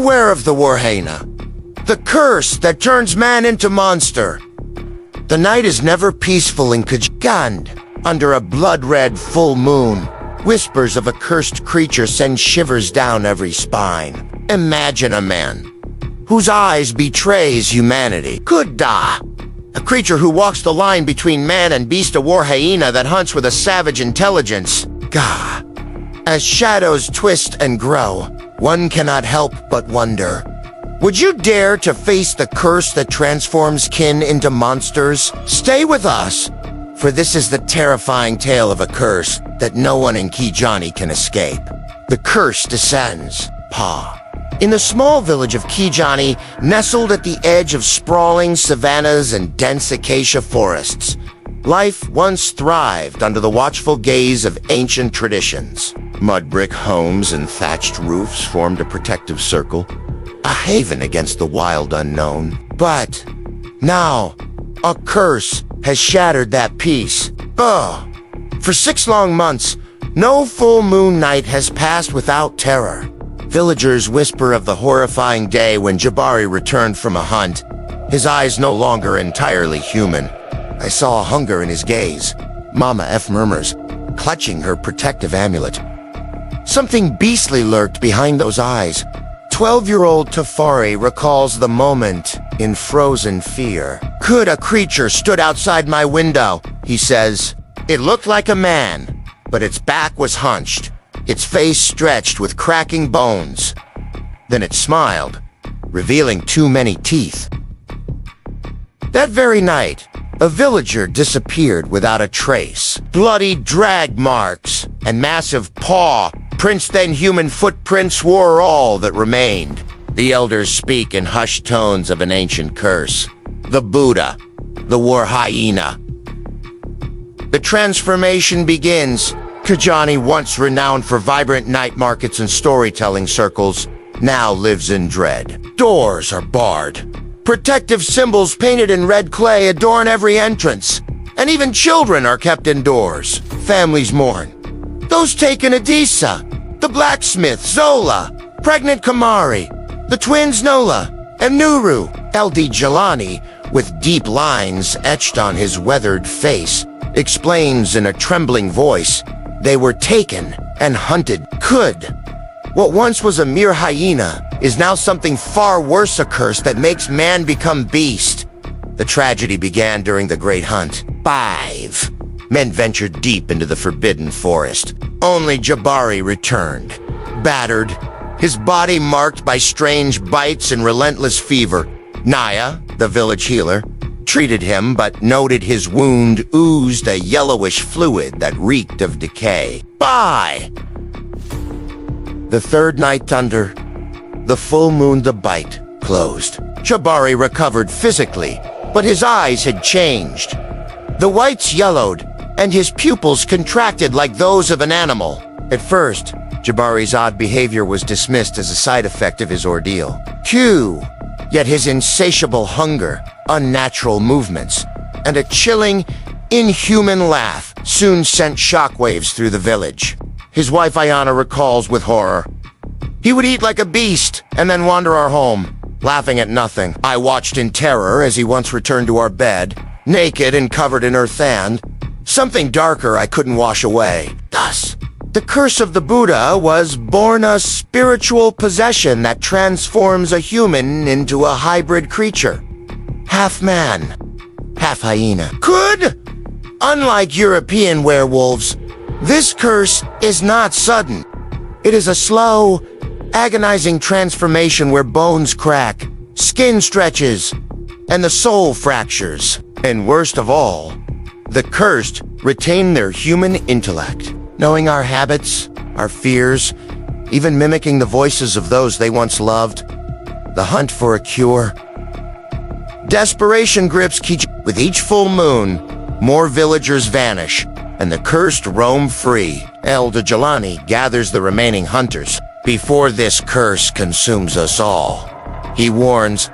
Beware of the Were-Hyena, the curse that turns man into monster. The night is never peaceful in Kijani. Under a blood-red full moon, whispers of a cursed creature send shivers down every spine. Imagine a man whose eyes betrays humanity. Kuda, a creature who walks the line between man and beast, a Were-Hyena that hunts with a savage intelligence. Gah. As shadows twist and grow, one cannot help but wonder. Would you dare to face the curse that transforms kin into monsters? Stay with us, for this is the terrifying tale of a curse that no one in Kijani can escape. The curse descends. In the small village of Kijani, nestled at the edge of sprawling savannas and dense acacia forests, life once thrived under the watchful gaze of ancient traditions. Mud brick homes and thatched roofs formed a protective circle, a haven against the wild unknown. But now, a curse has shattered that peace. For 6 long months, no full moon night has passed without terror. Villagers whisper of the horrifying day when Jabari returned from a hunt, his eyes no longer entirely human. I saw hunger in his gaze. Mama F murmurs, clutching her protective amulet. Something beastly lurked behind those eyes. 12-year-old Tafari recalls the moment in frozen fear. Could a creature stood outside my window, he says. It looked like a man, but its back was hunched, its face stretched with cracking bones. Then it smiled, revealing too many teeth. That very night, a villager disappeared without a trace. Bloody drag marks and massive paw prints, then human footprints, were all that remained. The elders speak in hushed tones of an ancient curse. The Buddha, the Were-Hyena. The transformation begins. Kijani, once renowned for vibrant night markets and storytelling circles, now lives in dread. Doors are barred. Protective symbols painted in red clay adorn every entrance. And even children are kept indoors. Families mourn. Those taken Adisa, the blacksmith Zola, pregnant Kamari, the twins Nola, and Nuru. LD Jelani, with deep lines etched on his weathered face, explains in a trembling voice, they were taken and hunted. What once was a mere hyena is now something far worse, a curse that makes man become beast. The tragedy began during the Great Hunt. 5 men ventured deep into the forbidden forest. Only Jabari returned, battered, his body marked by strange bites and relentless fever. Naya, the village healer, treated him but noted his wound oozed a yellowish fluid that reeked of decay. The third night under the full moon, the bite closed. Jabari recovered physically, but his eyes had changed. The whites yellowed, and his pupils contracted like those of an animal. At first, Jabari's odd behavior was dismissed as a side effect of his ordeal. Yet his insatiable hunger, unnatural movements, and a chilling, inhuman laugh soon sent shockwaves through the village. His wife Ayana recalls with horror. He would eat like a beast and then wander our home, laughing at nothing. I watched in terror as he once returned to our bed, naked and covered in earth and something darker I couldn't wash away. Thus, the curse of the Buddha was born, a spiritual possession that transforms a human into a hybrid creature. Half man, half hyena. Unlike European werewolves, this curse is not sudden. It is a slow, agonizing transformation where bones crack, skin stretches, and the soul fractures. And worst of all, the cursed retain their human intellect, knowing our habits, our fears, even mimicking the voices of those they once loved. The hunt for a cure. Desperation grips Kijani. With each full moon, more villagers vanish, and the cursed roam free. Elder Jelani gathers the remaining hunters before this curse consumes us all. He warns,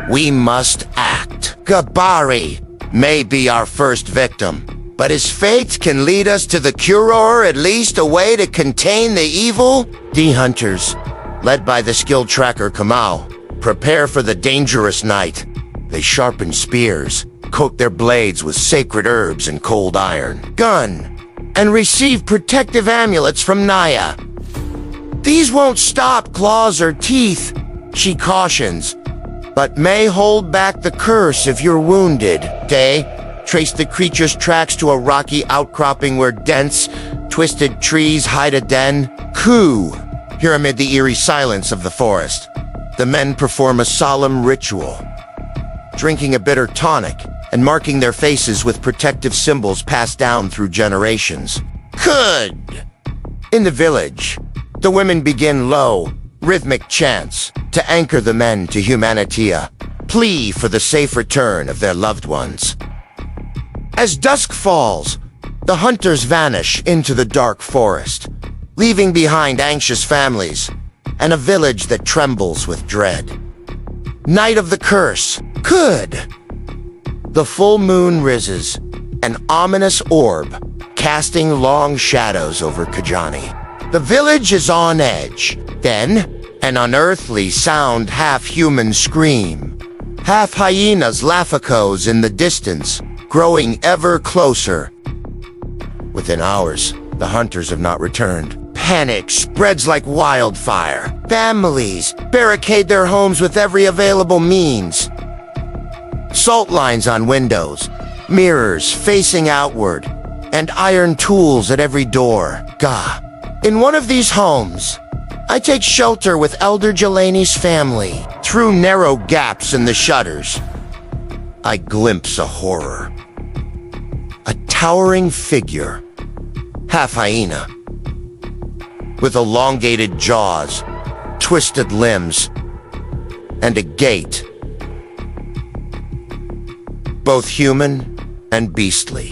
we must act. Jabari may be our first victim, but his fate can lead us to the cure, or at least a way to contain the evil. The hunters led by the skilled tracker Kamau, prepare for the dangerous night. They sharpen spears, coat their blades with sacred herbs and cold iron, gun, and receive protective amulets from Naya. These won't stop claws or teeth, she cautions, but may hold back the curse if you're wounded. They trace the creature's tracks to a rocky outcropping where dense, twisted trees hide a den. Coup! Here amid the eerie silence of the forest, the men perform a solemn ritual, drinking a bitter tonic and marking their faces with protective symbols passed down through generations. Good! In the village, the women begin low, rhythmic chants to anchor the men to humanity, a plea for the safe return of their loved ones. As dusk falls, the hunters vanish into the dark forest, leaving behind anxious families and a village that trembles with dread. Night of the curse. Good! The full moon rises, an ominous orb, casting long shadows over Kijani. The village is on edge. Then, an unearthly sound, half-human scream. Half-hyenas laugh echoes in the distance, growing ever closer. Within hours, the hunters have not returned. Panic spreads like wildfire. Families barricade their homes with every available means. Salt lines on windows, mirrors facing outward, and iron tools at every door. Gah. In one of these homes, I take shelter with Elder Jelani's family. Through narrow gaps in the shutters, I glimpse a horror. A towering figure, half-hyena, with elongated jaws, twisted limbs, and a gait, both human and beastly.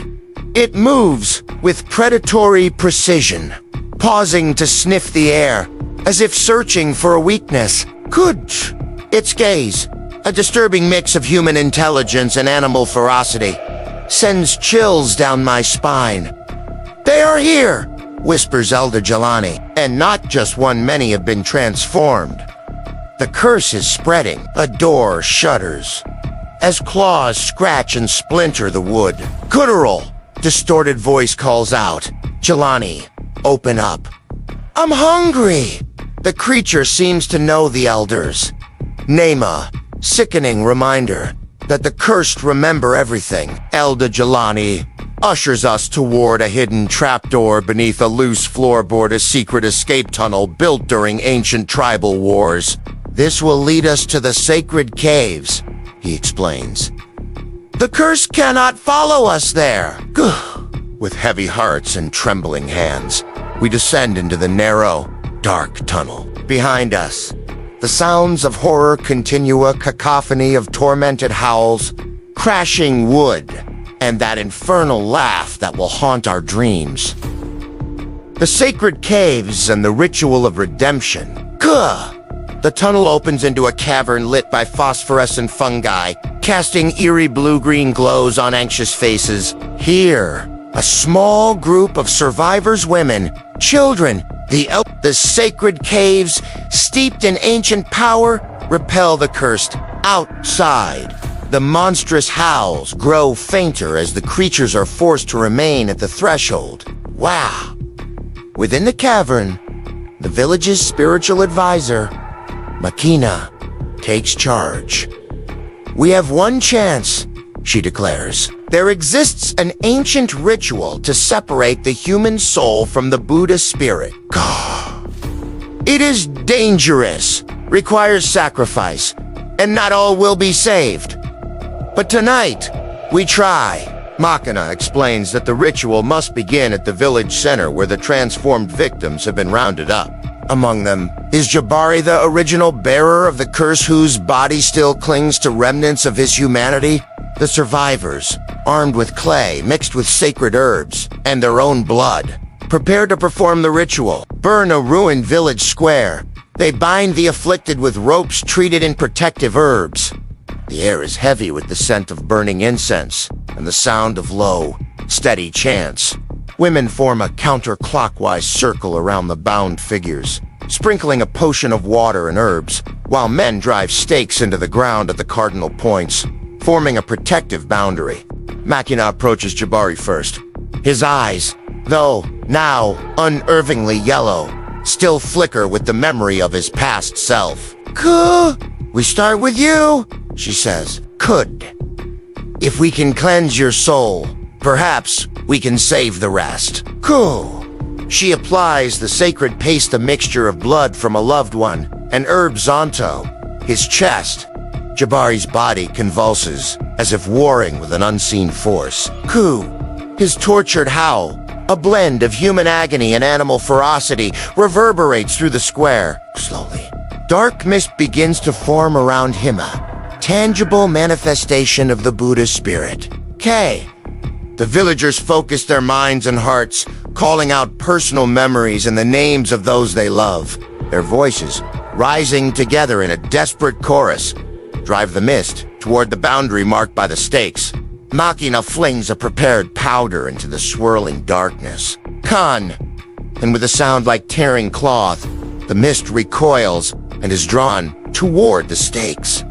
It moves with predatory precision, pausing to sniff the air, as if searching for a weakness. Good. Its gaze, a disturbing mix of human intelligence and animal ferocity, sends chills down my spine. They are here, whispers Elder Jelani, and not just one, many have been transformed. The curse is spreading. A door shudders as claws scratch and splinter the wood. Guttural, distorted voice calls out, Jelani, open up. I'm hungry. The creature seems to know the elders. Nema, sickening reminder that the cursed remember everything. Elder Jelani ushers us toward a hidden trapdoor beneath a loose floorboard, a secret escape tunnel built during ancient tribal wars. This will lead us to the sacred caves, he explains. The curse cannot follow us there. With heavy hearts and trembling hands, we descend into the narrow, dark tunnel. Behind us, the sounds of horror continue, a cacophony of tormented howls, crashing wood, and that infernal laugh that will haunt our dreams. The sacred caves and the ritual of redemption. The tunnel opens into a cavern lit by phosphorescent fungi, casting eerie blue-green glows on anxious faces. Here, a small group of survivors, women, children, the sacred caves, steeped in ancient power, repel the cursed. Outside, the monstrous howls grow fainter as the creatures are forced to remain at the threshold. Wow! Within the cavern, the village's spiritual advisor, Makina, takes charge. We have one chance, she declares. There exists an ancient ritual to separate the human soul from the Buddha spirit. It is dangerous, requires sacrifice, and not all will be saved. But tonight, we try. Makina explains that the ritual must begin at the village center where the transformed victims have been rounded up. Among them is Jabari, the original bearer of the curse whose body still clings to remnants of his humanity. The survivors, armed with clay mixed with sacred herbs and their own blood, prepare to perform the ritual. Burn a ruined village square. They bind the afflicted with ropes treated in protective herbs. The air is heavy with the scent of burning incense and the sound of low, steady chants. Women form a counterclockwise circle around the bound figures, sprinkling a potion of water and herbs, while men drive stakes into the ground at the cardinal points, forming a protective boundary. Machina approaches Jabari first. His eyes, though now unnervingly yellow, still flicker with the memory of his past self. We start with you, she says. If we can cleanse your soul, perhaps we can save the rest. She applies the sacred paste, a mixture of blood from a loved one, and herbs onto his chest. Jabari's body convulses, as if warring with an unseen force. His tortured howl, a blend of human agony and animal ferocity, reverberates through the square. Slowly, dark mist begins to form around him, a tangible manifestation of the Buddha's spirit. The villagers focus their minds and hearts, calling out personal memories and the names of those they love. Their voices, rising together in a desperate chorus, drive the mist toward the boundary marked by the stakes. Machina flings a prepared powder into the swirling darkness. And with a sound like tearing cloth, the mist recoils and is drawn toward the stakes.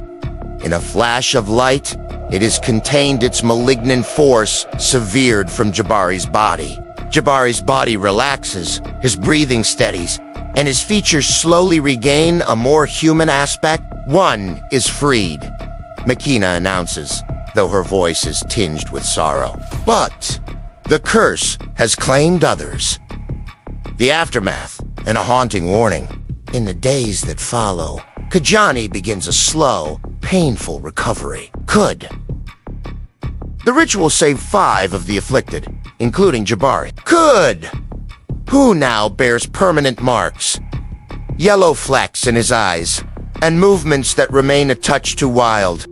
In a flash of light, it has contained its malignant force, severed from Jabari's body. Jabari's body relaxes, his breathing steadies, and his features slowly regain a more human aspect. One is freed, Machina announces, though her voice is tinged with sorrow. But the curse has claimed others. The aftermath, and a haunting warning. In the days that follow, Kijani begins a slow, painful recovery. The ritual saved 5 of the afflicted, including Jabari. Who now bears permanent marks, yellow flecks in his eyes, and movements that remain a touch too wild.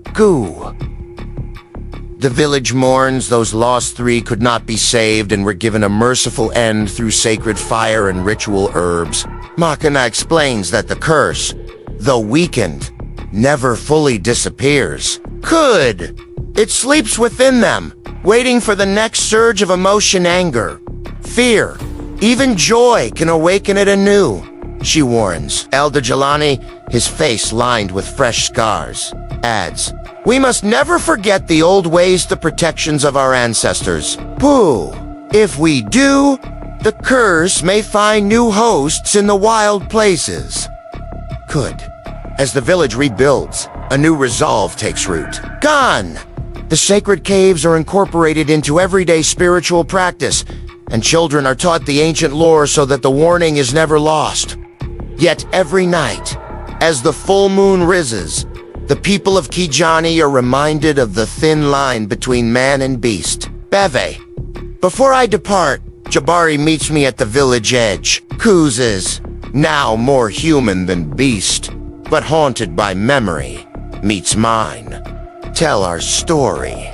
The village mourns those lost 3 could not be saved and were given a merciful end through sacred fire and ritual herbs. Machina explains that the curse, though weakened, never fully disappears. It sleeps within them, waiting for the next surge of emotion, anger, fear, even joy can awaken it anew, she warns. Elder Jelani, his face lined with fresh scars, adds, "We must never forget the old ways, the protections of our ancestors. If we do, the curse may find new hosts in the wild places." As the village rebuilds, a new resolve takes root. The sacred caves are incorporated into everyday spiritual practice, and children are taught the ancient lore so that the warning is never lost. Yet every night, as the full moon rises, the people of Kijani are reminded of the thin line between man and beast. Before I depart, Jabari meets me at the village edge. Is now more human than beast, but haunted by memory, meets mine. Tell our story,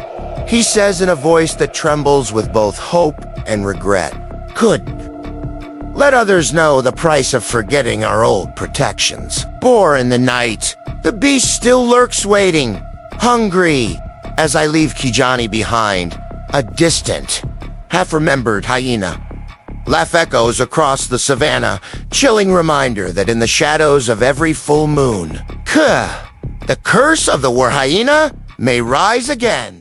he says in a voice that trembles with both hope and regret. Let others know the price of forgetting our old protections. In the night, the beast still lurks waiting, hungry, as I leave Kijani behind, a distant, half-remembered hyena. Laugh echoes across the savannah, chilling reminder that in the shadows of every full moon, the curse of the Were-Hyena may rise again.